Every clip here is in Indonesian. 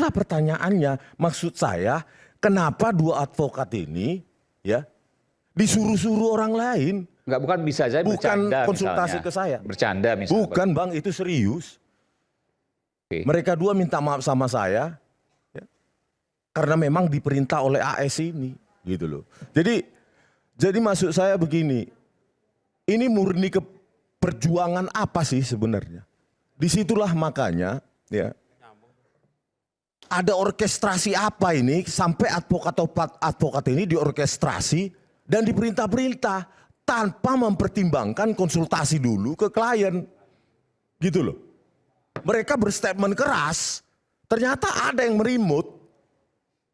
itulah pertanyaannya. Maksud saya, kenapa dua advokat ini ya disuruh-suruh orang lain? Enggak, bukan bisa saja bercanda, bukan konsultasi misalnya. ke saya. Bercanda misalnya. Bukan Bang, itu serius. Oke. Mereka dua minta maaf sama saya ya, karena memang diperintah oleh AS ini, gitu loh. Jadi maksud saya begini, ini murni ke perjuangan apa sih sebenarnya? Disitulah makanya ya ada orkestrasi apa ini sampai advokat ini diorkestrasi dan diperintah-perintah tanpa mempertimbangkan konsultasi dulu ke klien, gitu loh. Mereka berstatement keras, ternyata ada yang merimut.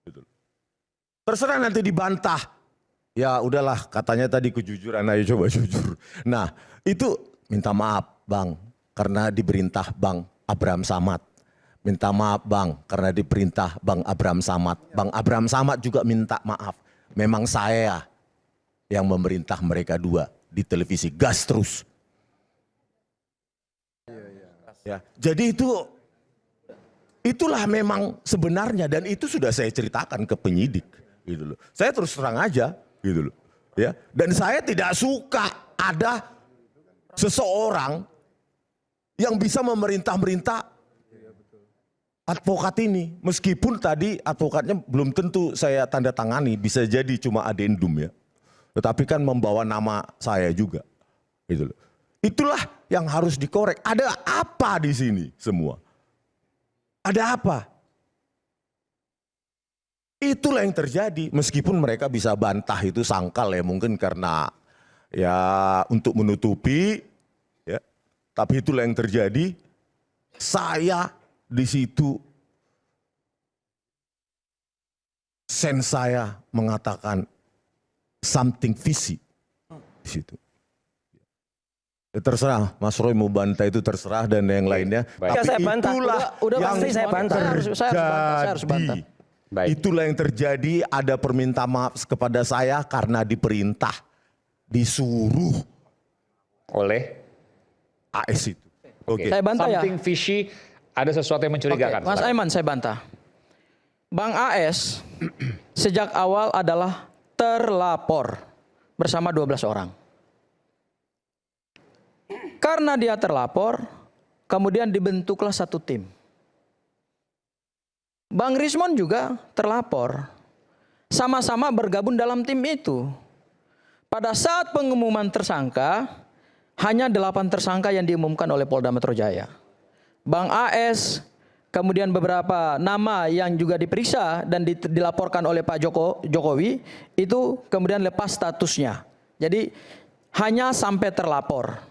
Gitu. Terserah nanti dibantah. Ya udahlah, katanya tadi kejujuran, ayo coba jujur. Nah itu minta maaf Bang, karena diperintah Bang Abraham Samad. Minta maaf Bang, karena diperintah Bang Abraham Samad. Bang Abraham Samad juga minta maaf. Memang saya yang memerintah mereka dua di televisi, gas terus. Ya, jadi itulah memang sebenarnya, dan itu sudah saya ceritakan ke penyidik, gitu loh. Saya terus terang aja, gitu loh. Ya, dan saya tidak suka ada seseorang yang bisa memerintah-merintah advokat ini, meskipun tadi advokatnya belum tentu saya tanda tangani, bisa jadi cuma adendum ya. Tetapi kan membawa nama saya juga, gitu loh. Itulah yang harus dikorek. Ada apa di sini semua? Ada apa? Itulah yang terjadi. Meskipun mereka bisa bantah itu sangkal ya, mungkin karena ya untuk menutupi, ya. Tapi itulah yang terjadi. Saya di situ, sense saya mengatakan something fishy di situ. Ya terserah, Mas Roy mau bantah itu terserah dan yang lainnya. Baik. Tapi saya bantah. itulah Udah yang pasti saya bantah. Saya harus bantah. Baik. Itulah yang terjadi, ada permintaan maaf kepada saya karena diperintah, disuruh Oleh AS itu. Oke. Saya bantah ya. something fishy, ada sesuatu yang mencurigakan. Mas Aiman, saya bantah. Bang AS sejak awal adalah terlapor bersama 12 orang. Karena dia terlapor, kemudian dibentuklah satu tim. Bang Rismon juga terlapor, sama-sama bergabung dalam tim itu. Pada saat pengumuman tersangka, hanya 8 tersangka yang diumumkan oleh Polda Metro Jaya. Bang AS, kemudian beberapa nama yang juga diperiksa dan dilaporkan oleh Pak Jokowi, itu kemudian lepas statusnya. Jadi hanya sampai terlapor.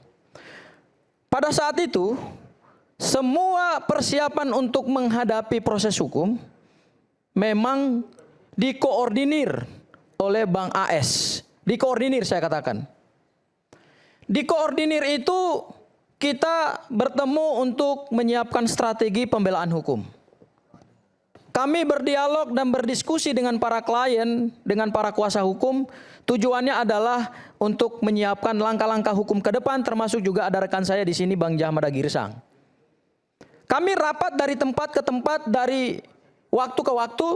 Pada saat itu, semua persiapan untuk menghadapi proses hukum memang dikoordinir oleh Bang AS. Dikoordinir saya katakan. Dikoordinir itu kita bertemu untuk menyiapkan strategi pembelaan hukum. Kami berdialog dan berdiskusi dengan para klien, dengan para kuasa hukum. Tujuannya adalah untuk menyiapkan langkah-langkah hukum ke depan, termasuk juga ada rekan saya di sini, Bang Jahmada Girsang. Kami rapat dari tempat ke tempat, dari waktu ke waktu,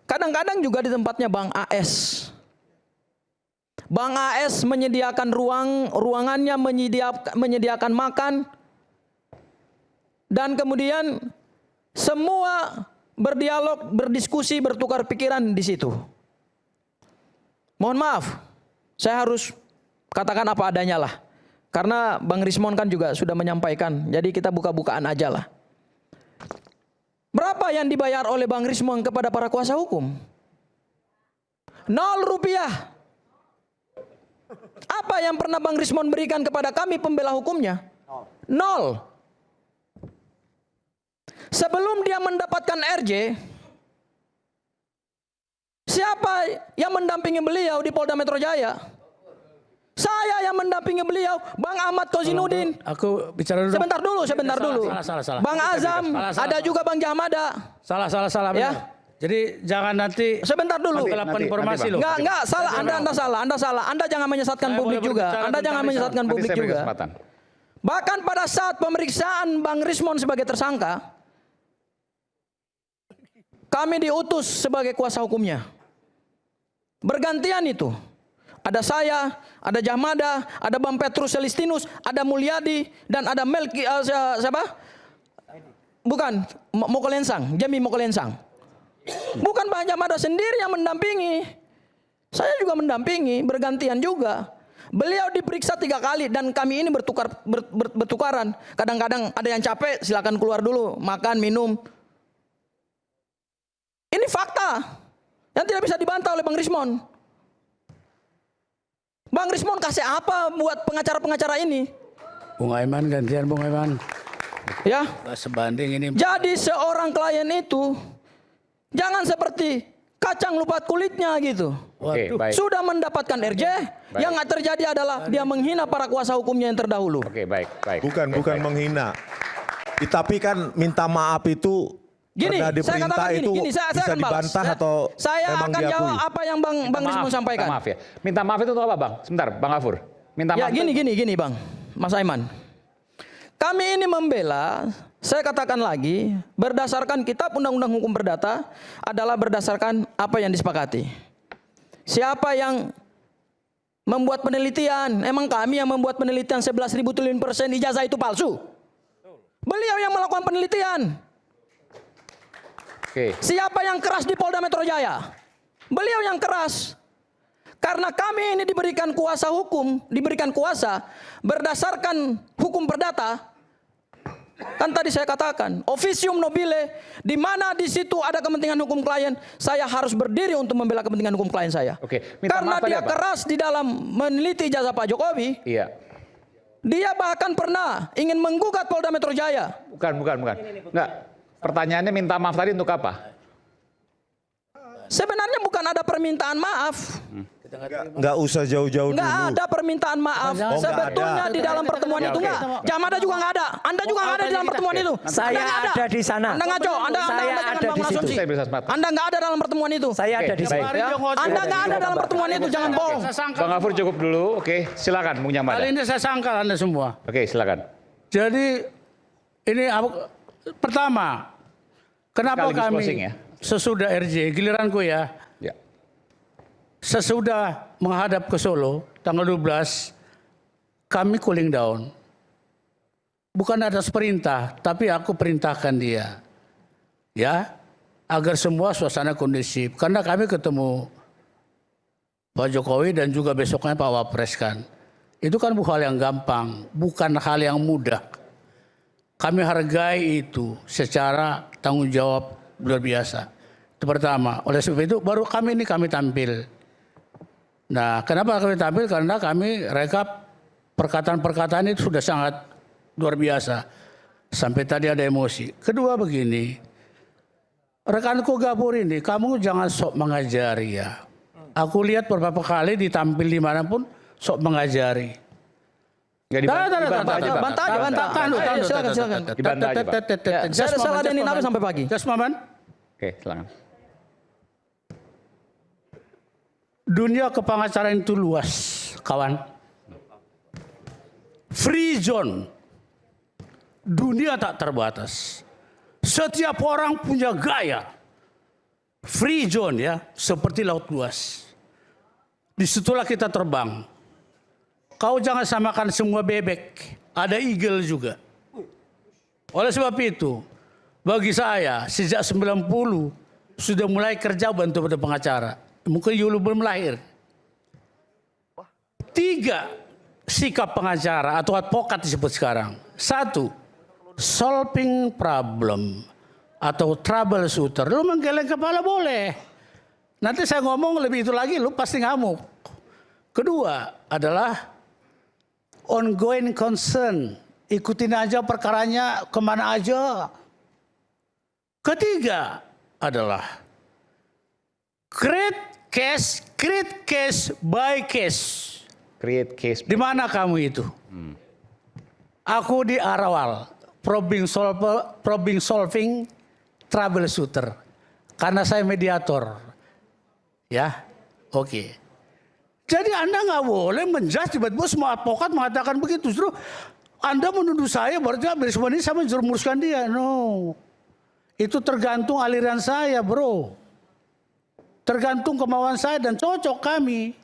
kadang-kadang juga di tempatnya Bang AS. Bang AS menyediakan ruangannya, menyediakan makan, dan kemudian semua berdialog, berdiskusi, bertukar pikiran di situ. Mohon maaf, saya harus katakan apa adanya lah. Karena Bang Rismon kan juga sudah menyampaikan, jadi kita buka-bukaan aja lah. Berapa yang dibayar oleh Bang Rismon kepada para kuasa hukum? 0 rupiah. Apa yang pernah Bang Rismon berikan kepada kami pembela hukumnya? 0. Sebelum dia mendapatkan RJ, siapa yang mendampingi beliau di Polda Metro Jaya? Saya yang mendampingi beliau, Bang Ahmad Kozinudin. Aku bicara dulu. Sebentar dulu. Salah. Bang Azam, ada juga Bang Jahmada. Salah. Ya. Jadi jangan nanti sebentar dulu. kegelapan informasi loh. Enggak, salah. Anda salah. Anda jangan menyesatkan publik juga. Anda jangan menyesatkan publik juga. Bahkan pada saat pemeriksaan Bang Rismon sebagai tersangka, Kami diutus sebagai kuasa hukumnya. Bergantian itu. Ada saya, ada Jahmada, ada Bang Petrus Celestinus, ada Mulyadi, dan ada Melki, siapa? Bukan, Mokolensang, Jami Mokolensang. Bukan Bang Jahmada sendiri yang mendampingi. Saya juga mendampingi, bergantian juga. Beliau diperiksa 3 kali dan kami ini bertukaran. Kadang-kadang ada yang capek, silakan keluar dulu, makan, minum. Ini fakta yang tidak bisa dibantah oleh Bang Rismon. Bang Rismon kasih apa buat pengacara-pengacara ini? Bung Aiman, gantian Bung Aiman. Ya. Nggak sebanding ini. Jadi seorang klien itu jangan seperti kacang lupa kulitnya gitu. Oke, baik. Sudah mendapatkan RJ, yang terjadi adalah dia menghina para kuasa hukumnya yang terdahulu. Oke, baik, baik. Bukan menghina. Tapi kan minta maaf itu Gini, karena saya diperintah katakan itu saya bisa akan balas. dibantah atau saya memang akan diakui? jawab apa yang Bang Rismon sampaikan. Minta maaf ya. Minta maaf itu untuk apa, Bang? Sebentar, Bang Gafur. Minta Ya maaf. gini Bang, Mas Aiman. Kami ini membela, saya katakan lagi, berdasarkan kitab Undang-Undang Hukum Perdata adalah berdasarkan apa yang disepakati. Siapa yang membuat penelitian? Emang kami yang membuat penelitian 11.000 triliun % ijazah itu palsu? Beliau yang melakukan penelitian. Oke. Siapa yang keras di Polda Metro Jaya? Beliau yang keras. Karena kami ini diberikan kuasa hukum, diberikan kuasa berdasarkan hukum perdata. Kan tadi saya katakan, officium nobile, di mana di situ ada kepentingan hukum klien, saya harus berdiri untuk membela kepentingan hukum klien saya. Oke, minta Karena maaf tadi dia apa? keras di dalam meneliti ijazah Pak Jokowi, Iya. dia bahkan pernah ingin menggugat Polda Metro Jaya. Bukan. Enggak. Pertanyaannya minta maaf tadi untuk apa? Sebenarnya bukan ada permintaan maaf. Nggak usah jauh-jauh Nggak dulu. ada permintaan maaf. nggak Sebetulnya ada. di dalam pertemuan Ya, itu oke. nggak. Jamada juga nggak ada. Anda juga nggak ada di dalam pertemuan itu. Saya Anda nggak ada di sana. Anda ngaco. Anda Saya jangan ada bangun di situ. asumsi. Saya bisa semat. Anda nggak ada dalam pertemuan itu. Saya Oke, ada di baik. situ. Ya. Anda nggak ada dalam pertemuan itu. Jangan bohong. Bang Gafur cukup dulu. Oke, silakan Bung Jamada. Kali ini saya sangkal Anda semua. Oke, silakan. Jadi ini pertama, kenapa Sekaligus kami closing ya. sesudah RJ, giliranku ya, Ya. sesudah menghadap ke Solo tanggal 12, kami cooling down. Bukan atas perintah, tapi aku perintahkan dia. Ya, agar semua suasana kondusif. Karena kami ketemu Pak Jokowi dan juga besoknya Pak Wapres kan. Itu kan bukan hal yang gampang, bukan hal yang mudah. Kami hargai itu secara tanggung jawab luar biasa. Itu pertama. Oleh sebab itu baru kami tampil. Nah, kenapa kami tampil? Karena kami rekap perkataan-perkataan itu sudah sangat luar biasa. Sampai tadi ada emosi. Kedua begini, rekanku Gafur ini, kamu jangan sok mengajari ya. Aku lihat beberapa kali ditampil dimanapun sok mengajari. Enggak Bantah aja. Silakan. Dibantah aja, Pak. Saya ada salah denin apa sampai pagi. Jasmaman, Oke, silakan. dunia kepengacaraan itu luas, kawan. Free zone. Dunia tak terbatas. Setiap orang punya gaya. Free zone ya, seperti laut luas. Disitulah kita terbang. Kau jangan samakan semua bebek. Ada eagle juga. Oleh sebab itu, bagi saya sejak 90 sudah mulai kerja bantu pada pengacara. Mungkin Yulu belum lahir. 3 sikap pengacara atau advokat disebut sekarang. 1, solving problem atau troubleshooter. Lu menggeleng kepala boleh. Nanti saya ngomong lebih itu lagi, lu pasti ngamuk. Kedua adalah ongoing concern. Ikutin aja perkaranya kemana aja. Ketiga adalah create case by case. Create case. Di mana kamu itu? Aku di Arawal, problem solving troubleshooter. Karena saya mediator. Ya, oke. Jadi Anda nggak boleh menjudge tiba-tiba semua advokat mengatakan begitu. Justru Anda menuduh saya berarti habis ini saya menjerumuskan dia. No. Itu tergantung aliran saya, bro. Tergantung kemauan saya dan cocok kami.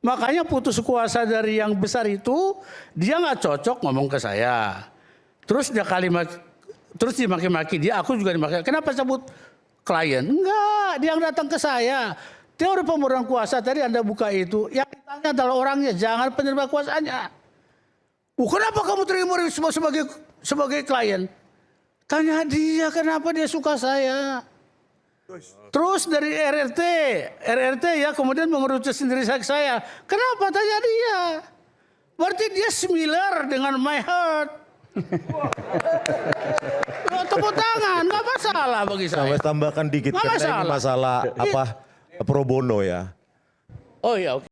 Makanya putus kuasa dari yang besar itu, dia nggak cocok ngomong ke saya. Terus dia terus dimaki-maki dia, aku juga dimaki. Kenapa sebut klien? Enggak, dia yang datang ke saya. Teori pemurnian kuasa tadi Anda buka itu, yang ditanya adalah orangnya, jangan penerima kuasanya. Kenapa kamu terima sebagai klien? Tanya dia kenapa dia suka saya. Terus dari RRT ya kemudian mengerucut sendiri saya. Kenapa? Tanya dia. Berarti dia similar dengan my heart. Tepuk tangan, nggak masalah bagi saya. Saya tambahkan dikit Nggak karena ini masalah apa pro bono ya. Oh ya, oke.